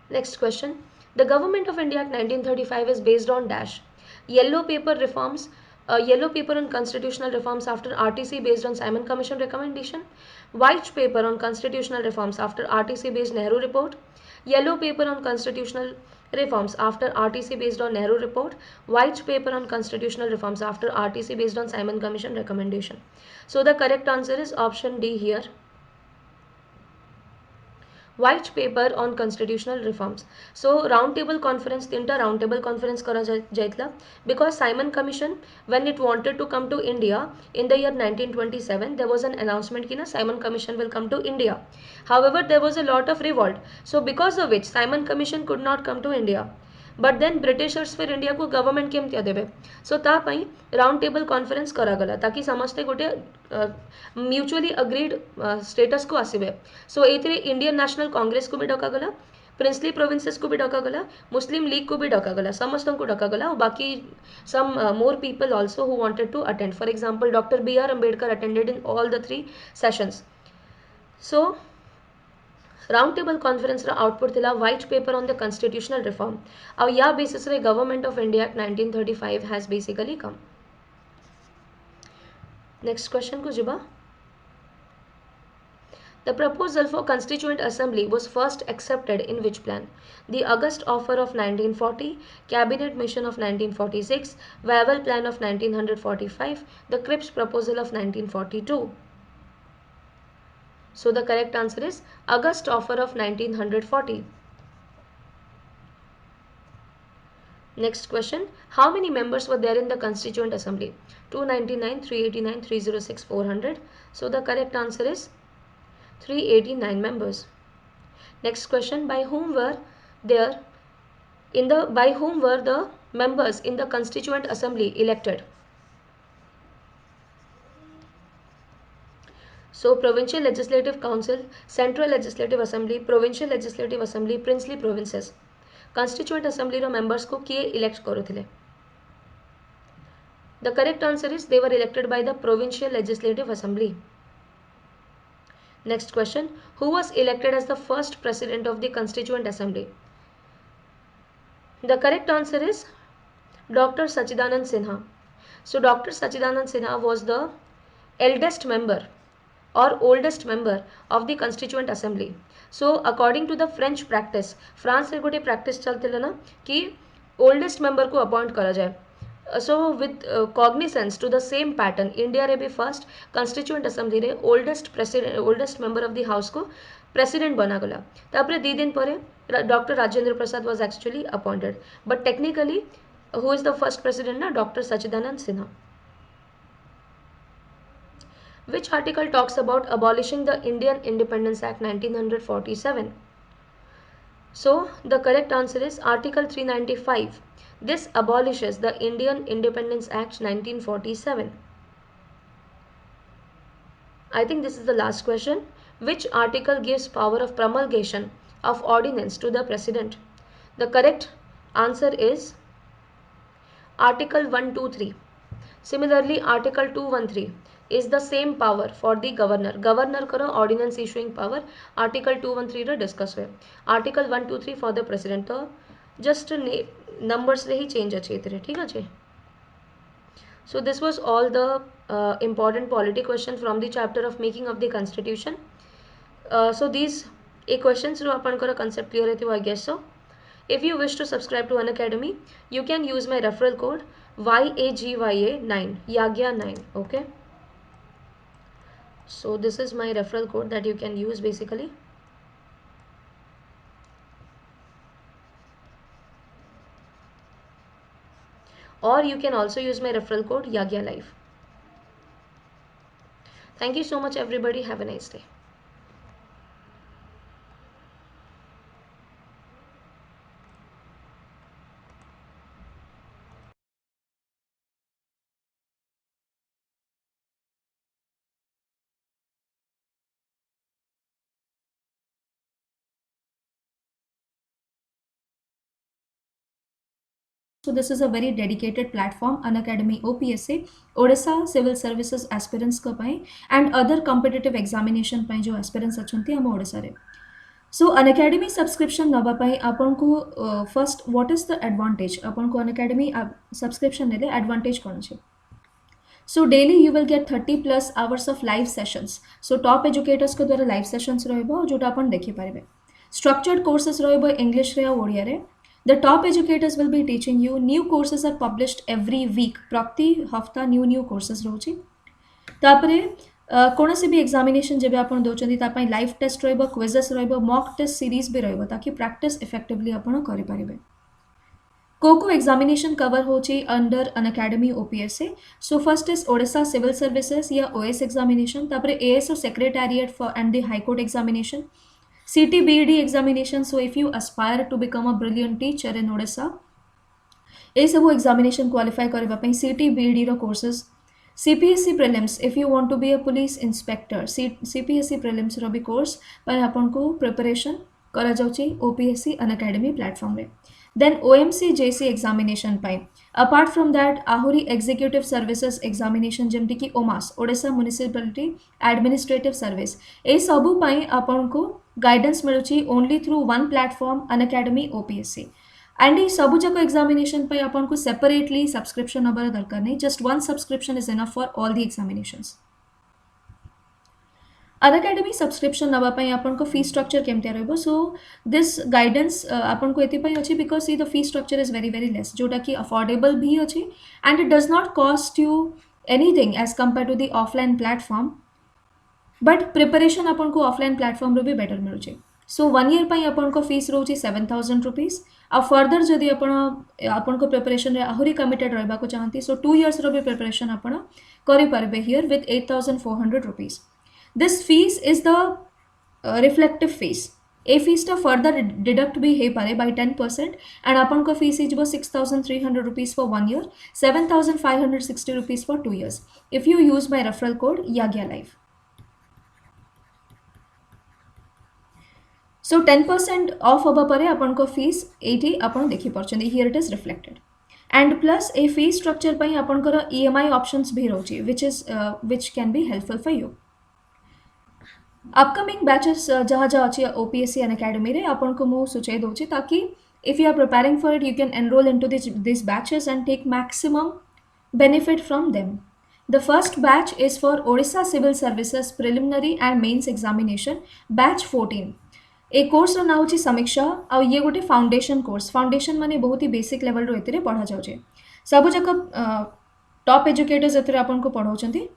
Next question. The Government of India Act 1935 is based on dash. Yellow paper reforms, yellow paper on constitutional reforms after RTC based on Simon Commission recommendation. White paper on constitutional reforms after RTC based Nehru report. Yellow paper on constitutional reforms after RTC based on Nehru report. White paper on constitutional reforms after RTC based on Simon Commission recommendation. So the correct answer is option D here. White paper on constitutional reforms. So round table conference tinta round table conference kara jaitla because Simon Commission, when it wanted to come to India in the year 1927, there was an announcement ki na Simon Commission will come to India. However, there was a lot of revolt, so because of which Simon Commission could not come to India. But then Britishers फिर India को government केमती देवे सो तापाई round table conference करागला ताकि समस्ते गोटे म्यूचुअली अग्रीड स्टेटस को आसवे सो ये इंडियन नेशनल कांग्रेस को भी डकागला प्रिंसली प्रोविंसेस को भी डकागला मुस्लिम लीग को भी डकागला समस्त को डकागला और बाकी some more people also who wanted to attend for example doctor B R Ambedkar attended in all the 3 sessions so round table conference output थिला white paper on the constitutional reform और या बेसिस रे government of India act 1935 has basically come. Next question को जिबा. The proposal for Constituent Assembly was first accepted in which plan? The August Offer of 1940, Cabinet Mission of 1946, Wavell Plan of 1945, the Cripps Proposal of 1942. So the correct answer is August Offer of 1940. Next question. How many members were there in the Constituent Assembly? 299, 389, 306, 400. So the correct answer is 389 members. Next question. By whom were the members in the Constituent Assembly elected? So Provincial Legislative Council, Central Legislative Assembly, Provincial Legislative Assembly, Princely Provinces. Constituent Assembly row members को किए elect करूथिले? The correct answer is they were elected by the Provincial Legislative Assembly. Next question. Who was elected as the first president of the Constituent Assembly? The correct answer is Dr. Sachidanand Sinha. So Dr. Sachidanand Sinha was the eldest member or oldest member of the Constituent Assembly. So according to the French practice, France रे गोटे practice चलते ना कि oldest member को appoint करा जाए. So with cognizance to the same pattern, India रे भी first Constituent Assembly रे oldest member of the house को president बना गला. तापरे 2 दिन परे Dr. Rajendra Prasad was actually appointed. But technically, who is the first president na? Dr. Sachidanand Sinha. Which article talks about abolishing the Indian Independence Act 1947? So the correct answer is Article 395. This abolishes the Indian Independence Act 1947. I think this is the last question. Which article gives power of promulgation of ordinance to the President? The correct answer is Article 123. Similarly, Article 213 is the same power for the governor. Governor करो ordinance issuing power. Article 213 रे discuss हुए. Article 123 for the president. तो just numbers रे ही change अच्छे इतने ठीक है. So this was all the important polity question from the chapter of making of the constitution. So these questions जो अपन को concept clear है थी I guess so. If you wish to subscribe to Unacademy, you can use my referral code YAGYA9 YAGYA9. Okay. So this is my referral code that you can use basically. Or you can also use my referral code YAGYA Life. Thank you so much everybody. Have a nice day. So this is a very dedicated platform, Unacademy OPSC, Odisha Civil Services aspirants का पाई and other competitive examination पाई जो aspirants अच्छे हम ओडिशा रे. सो Unacademy subscription नवा पाई आपन को first what is the advantage आपन को अनअकैडमी सब्सक्रिप्शन नेले एडवांटेज कोन छै so daily you will get 30+ hours of live sessions so top educators के द्वारा लाइव सेशंस रहबो जोटा अपन देखि पारिबे स्ट्रक्चर्ड कोर्सेस रहबो इंग्लिश रे आ ओडिया रे the top educators will be teaching you new courses are published every week प्रति हफ्ता न्यू कोर्सेस रहउची तापरे कौन भी एग्जामिनेशन जब आप दौरान live test quizzes mock test series भी ताकि प्रैक्टिस इफेक्टिवली आपण करें को एग्जामिनेशन कवर होची under Unacademy OPSA so first is Odisha civil services या ओएस एग्जामिनेशन तापरे ASO secretariat for and the high court examination CT BEd examination so if you aspire to become a brilliant teacher in Odisha ये सब examination qualify करने CT BEd रो courses CPSC prelims if you want to be a police inspector CPSC prelims रो भी course पर अपन को preparation करा जाउची OPSC अनअकैडमी प्लेटफॉर्म रे देन OMC JC एग्जामिनेशन पाई अपार्ट फ्रॉम दैट आहुरी एग्जीक्यूटिव सर्विसेज एग्जामिनेशन जेमती कि OMAS Odisha municipality administrative service ए सबु पाई अपन को गाइडेंस मिलुची only through one platform Unacademy OPSC and ये सबू जक एग्जामिनेशन पे अपन को सेपरेटली सब्सक्रिप्शन नंबर दरकार नहीं just one subscription is enough for all the examinations Unacademy subscription नवा पाई अपन को फी स्ट्रक्चर केमते रहबो सो दिस गाइडेंस अपन को एति पाई अछि because see the fee structure is very very less जोटा कि अफोर्डेबल भी अछि and it does not cost you anything as compare to the offline platform but preparation अपन को ऑफलाइन प्लेटफॉर्म रो भी बेटर मिलुचे सो 1 ईयर पाई अपन को फीस रोची 7,000 रुपीज आ further जदि अपन को प्रिपरेशन रे आहुरी कमिटेड रहबा को चाहती सो 2 इयर्स रो भी प्रिपरेशन अपन करि परबे here with 8,400 rupees this fees is the reflective fees ए फीस टा फर्दर डिडक्ट भी हे पारे बाय 10% एंड अपन को fees is 6,300 rupees for 1 year 7,560 rupees for 2 years if you use my referral code याग्या लाइव सो 10% ऑफ हबा परे अपन को फीस 80 अपन देखि परछन here it is reflected and plus ए फी स्ट्रक्चर पई अपन को ईएमआई ऑप्शंस भी रहउची which can be helpful for you upcoming batches जहाँ जहाँ अच्छी ओपीएससी अनअकैडमी रे अपन को मु सूचे दोची ताकि if you are preparing for it you can enroll into this batches and take maximum benefit from them the first batch is for Odisha civil services preliminary and mains examination batch 14 a course ना हूँ समीक्षा आ ये गोटे foundation course foundation माने बहुत ही basic level रो एतिरे पढ़ा जाउछे सब जक टॉप एजुकेटर्स एतिरे आपन को पढ़ाउछंती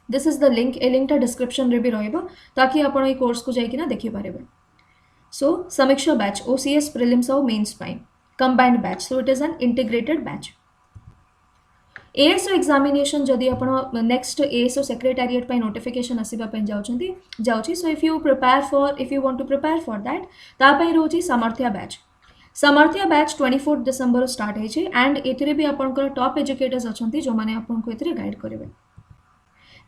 दिस इज द लिंक ए लिंक टा डिस्क्रिप्शन रे भी रहइबो ताकि आपन ए कोर्स को जाई कि ना देखि पारेबे so Samiksha batch OCS prelims और मेंस पाई combined batch so it is an integrated batch ASO examination जदि आपण नेक्स्ट एएसओ सेक्रेटेरिएट पाई नोटिफिकेशन आसीबा पे जाउची so if you want to prepare for that ता पाई रोची समर्थ्या बैच 24 डिसेंबर स्टार्ट हे छै एंड एथिरे भी आपनकर टॉप एजुकेटर्स अछंती जो माने आपन को एथिरे गाइड करिवे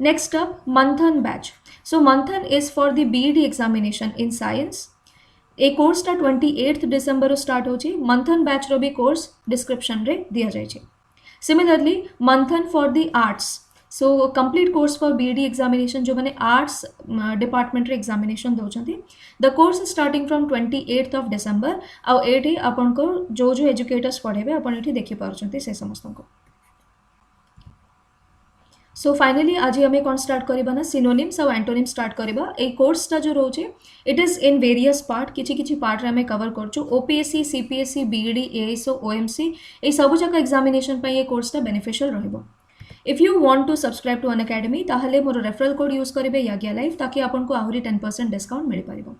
नेक्स्ट अप मंथन बैच सो मंथन is for the B.Ed examination in science A course टा 28 डिसेंबर स्टार्ट होची मंथन बैच रो भी कोर्स डिस्क्रिप्शन रे दिया जाय छै Similarly, Manthan for the arts. So, complete course for BEd examination जो मैंने arts department examination दौचंती. The course is starting from 28th of December. और एटी अपन को जो educators पढ़ेबे अपन एटी देखि पारचंती से समस्तन को. सो फाइनली आज हमें कौन स्टार्ट करबा ना सिनोनिम्स और एंटोनिम स्टार्ट करबा ए कोर्स टा जो रोचे it is in various part किछि पार्ट रे हमें कवर करछु OPSC CPSC BEd ASO OMC ए सब जक एग्जामिनेशन पे ये कोर्स टा बेनिफिशियल रहबो if you want to subscribe to Unacademy ताहले मोर रेफरल कोड यूज करबे याग्या लाइव ताकि आपन को आहुरी 10% डिस्काउंट मिल पारिबो